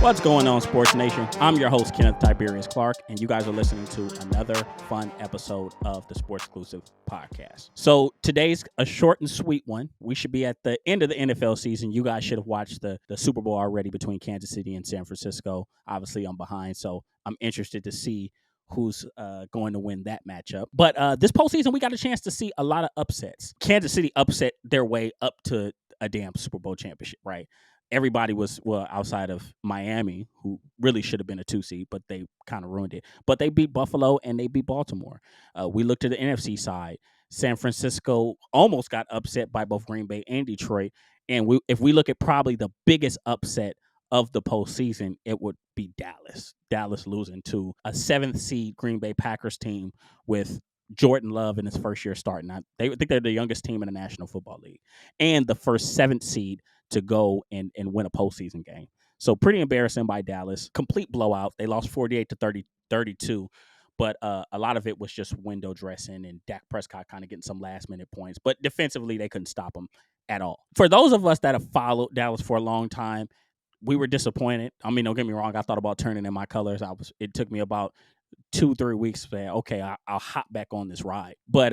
What's going on, Sports Nation? I'm your host, Kenneth Tiberius Clark, and you guys are listening to another fun episode of the Sports Exclusive podcast. So today's a short and sweet one. We should be at the end of the NFL season. You guys should have watched the Super Bowl already between Kansas City and San Francisco. Obviously, I'm behind, so I'm interested to see who's going to win that matchup. But this postseason, we got a chance to see a lot of upsets. Kansas City upset their way up to a damn Super Bowl championship, right? Everybody was, well, outside of Miami, who really should have been a 2 seed, but they kind of ruined it. But they beat Buffalo and they beat Baltimore. We looked at the NFC side. San Francisco almost got upset by both Green Bay and Detroit. And if we look at probably the biggest upset of the postseason, it would be Dallas. Dallas losing to a 7th seed Green Bay Packers team with Jordan Love in his first year starting. They think they're the youngest team in the National Football League and the first 7th seed to go and win a postseason game. So pretty embarrassing by Dallas. Complete blowout. They lost 48 to 32. But a lot of it was just window dressing and Dak Prescott kind of getting some last-minute points. But defensively, they couldn't stop him at all. For those of us that have followed Dallas for a long time, we were disappointed. I mean, don't get me wrong. I thought about turning in my colors. It took me about 2-3 weeks to say, okay, I'll hop back on this ride. But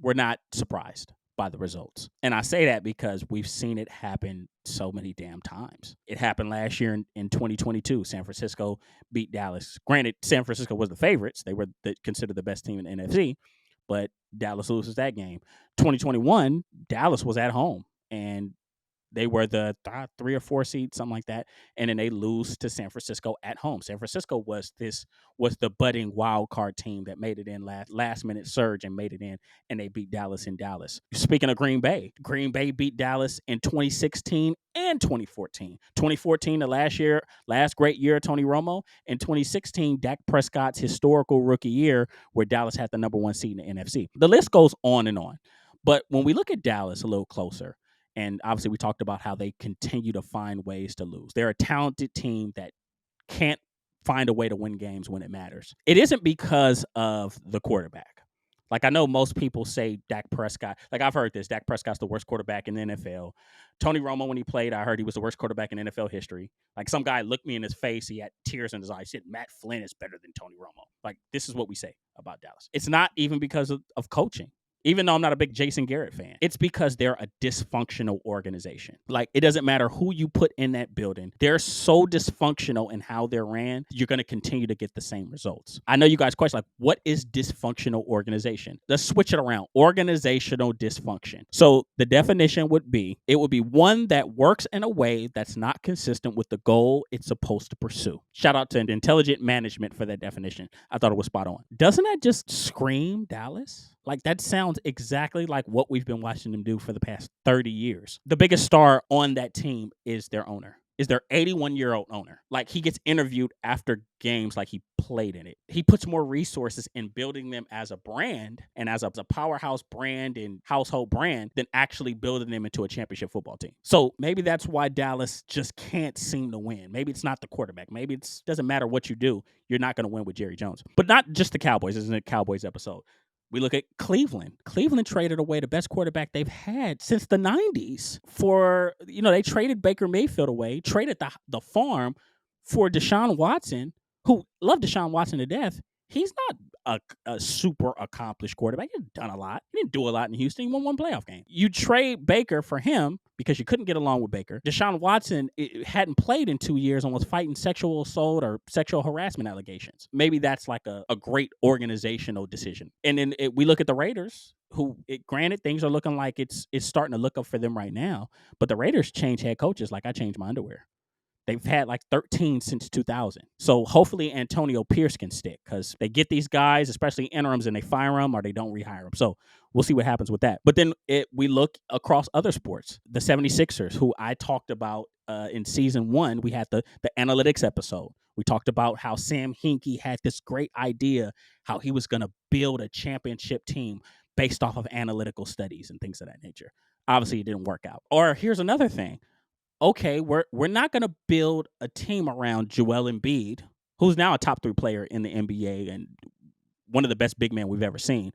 we're not surprised by the results. And I say that because we've seen it happen so many damn times. It happened last year in 2022. San Francisco beat Dallas. Granted, San Francisco was the favorites. They were considered the best team in the NFC, but Dallas loses that game. 2021, Dallas was at home, and they were the 3 or 4 seed, something like that, and then they lose to San Francisco at home. San Francisco was the budding wild card team that made it in last minute surge and made it in, and they beat Dallas in Dallas. Speaking of Green Bay beat Dallas in 2016 and 2014. 2014, the last great year of Tony Romo. In 2016, Dak Prescott's historical rookie year, where Dallas had the number 1 seed in the NFC. The list goes on and on, but when we look at Dallas a little closer. And obviously, we talked about how they continue to find ways to lose. They're a talented team that can't find a way to win games when it matters. It isn't because of the quarterback. Like, I know most people say Dak Prescott. Like, I've heard this. Dak Prescott's the worst quarterback in the NFL. Tony Romo, when he played, I heard he was the worst quarterback in NFL history. Like, some guy looked me in his face. He had tears in his eyes. He said, Matt Flynn is better than Tony Romo. Like, this is what we say about Dallas. It's not even because of coaching. Even though I'm not a big Jason Garrett fan, it's because they're a dysfunctional organization. Like, it doesn't matter who you put in that building. They're so dysfunctional in how they're ran, you're going to continue to get the same results. I know you guys question, like, what is dysfunctional organization? Let's switch it around. Organizational dysfunction. So the definition would be, it would be one that works in a way that's not consistent with the goal it's supposed to pursue. Shout out to Intelligent Management for that definition. I thought it was spot on. Doesn't that just scream Dallas? Like, that sounds exactly like what we've been watching them do for the past 30 years. The biggest star on that team is their owner, is their 81-year-old owner. Like, he gets interviewed after games like he played in it. He puts more resources in building them as a brand and as a powerhouse brand and household brand than actually building them into a championship football team. So maybe that's why Dallas just can't seem to win. Maybe it's not the quarterback. Maybe it doesn't matter what you do. You're not going to win with Jerry Jones. But not just the Cowboys. This isn't a Cowboys episode. We look at Cleveland. Cleveland traded away the best quarterback they've had since the 90s for, they traded Baker Mayfield away, traded the farm for Deshaun Watson, who loved Deshaun Watson to death. He's not a super accomplished quarterback. He's done a lot. He didn't do a lot in Houston. He won 1 playoff game. You trade Baker for him because you couldn't get along with Baker. Deshaun Watson hadn't played in 2 years and was fighting sexual assault or sexual harassment allegations. Maybe that's like a great organizational decision. And then we look at the Raiders, who, granted, things are looking like it's starting to look up for them right now. But the Raiders change head coaches like I changed my underwear. They've had like 13 since 2000. So hopefully Antonio Pierce can stick, because they get these guys, especially interims, and they fire them or they don't rehire them. So we'll see what happens with that. But then we look across other sports. The 76ers, who I talked about in season 1, we had the analytics episode. We talked about how Sam Hinkie had this great idea, how he was going to build a championship team based off of analytical studies and things of that nature. Obviously, it didn't work out. Or here's another thing. Okay, we're not going to build a team around Joel Embiid, who's now a top 3 player in the NBA and one of the best big men we've ever seen.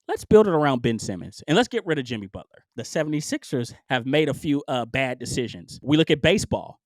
Let's build it around Ben Simmons and let's get rid of Jimmy Butler. The 76ers have made a few bad decisions. We look at baseball.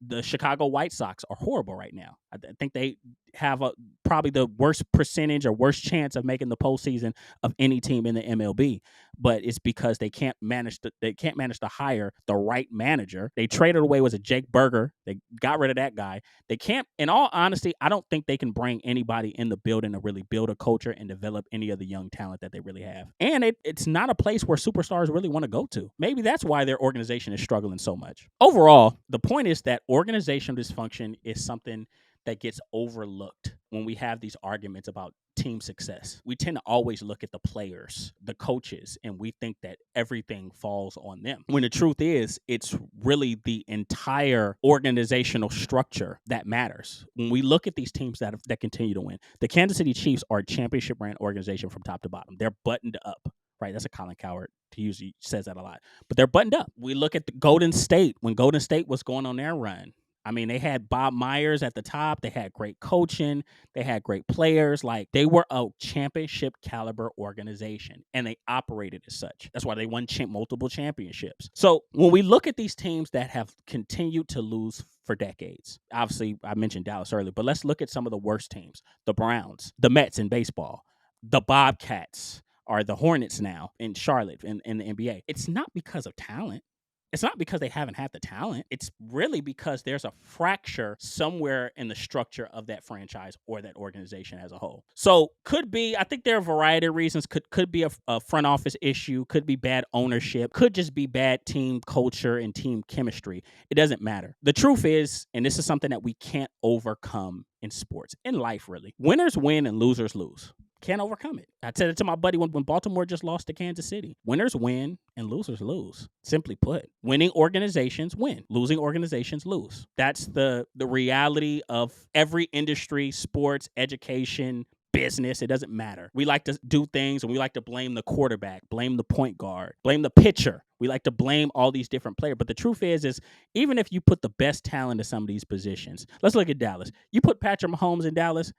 The Chicago White Sox are horrible right now. I think they have probably the worst percentage or worst chance of making the postseason of any team in the MLB. But it's because they can't manage to hire the right manager. They traded away was a Jake Berger. They got rid of that guy. They can't. In all honesty, I don't think they can bring anybody in the building to really build a culture and develop any of the young talent that they really have. And it's not a place where superstars really want to go to. Maybe that's why their organization is struggling so much. Overall, the point is that organizational dysfunction is something that gets overlooked when we have these arguments about team success. We tend to always look at the players, the coaches, and we think that everything falls on them. When the truth is, it's really the entire organizational structure that matters. When we look at these teams that continue to win, the Kansas City Chiefs are a championship brand organization from top to bottom. They're buttoned up. Right, that's a Colin Cowherd. He usually says that a lot. But they're buttoned up. We look at the Golden State. When Golden State was going on their run, I mean, they had Bob Myers at the top. They had great coaching. They had great players. Like, they were a championship caliber organization, and they operated as such. That's why they won multiple championships. So when we look at these teams that have continued to lose for decades, obviously I mentioned Dallas earlier, but let's look at some of the worst teams. The Browns, the Mets in baseball, the Bobcats, are the Hornets now in Charlotte in the NBA. It's not because of talent. It's not because they haven't had the talent. It's really because there's a fracture somewhere in the structure of that franchise or that organization as a whole. So could be, I think there are a variety of reasons. Could be a front office issue, could be bad ownership, could just be bad team culture and team chemistry. It doesn't matter. The truth is, and this is something that we can't overcome in sports, in life really, winners win and losers lose. Can't overcome it. I said it to my buddy when Baltimore just lost to Kansas City. Winners win and losers lose. Simply put, winning organizations win. Losing organizations lose. That's the reality of every industry, sports, education, business. It doesn't matter. We like to do things and we like to blame the quarterback, blame the point guard, blame the pitcher. We like to blame all these different players. But the truth is even if you put the best talent in some of these positions, let's look at Dallas. You put Patrick Mahomes in Dallas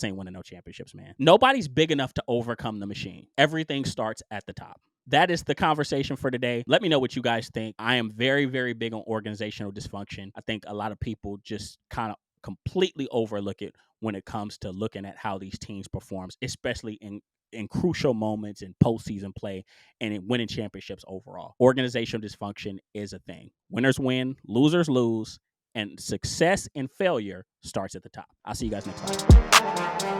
ain't winning no championships, man. Nobody's big enough to overcome the machine. Everything starts at the top. That is the conversation for today. Let me know what you guys think. I am very, very big on organizational dysfunction. I think a lot of people just kind of completely overlook it when it comes to looking at how these teams perform, especially in crucial moments in postseason play and in winning championships overall. Organizational dysfunction is a thing. Winners win, losers lose, and success and failure starts at the top. I'll see you guys next time.